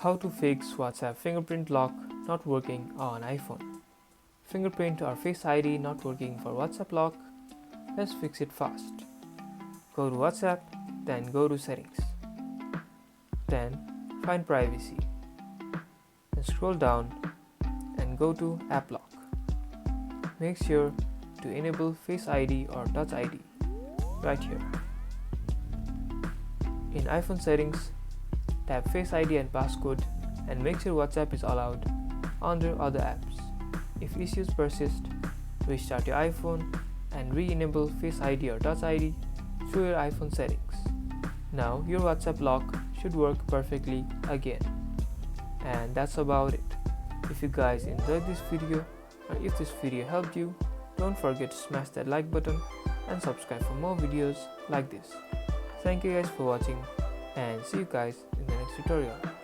How to fix WhatsApp fingerprint lock not working on iPhone. Fingerprint or Face ID not working for WhatsApp lock? Let's fix it fast. Go to WhatsApp, then go to Settings. Then find Privacy. Then scroll down and go to App Lock. Make sure to enable Face ID or Touch ID right here. In iPhone settings, tap Face ID and passcode and make sure WhatsApp is allowed under other apps. If issues persist, restart your iPhone and re-enable Face ID or Touch ID through your iPhone settings. Now your WhatsApp lock should work perfectly again. And that's about it. If you guys enjoyed this video or if this video helped you, don't forget to smash that like button and subscribe for more videos like this. Thank you guys for watching and see you guys in the next tutorial.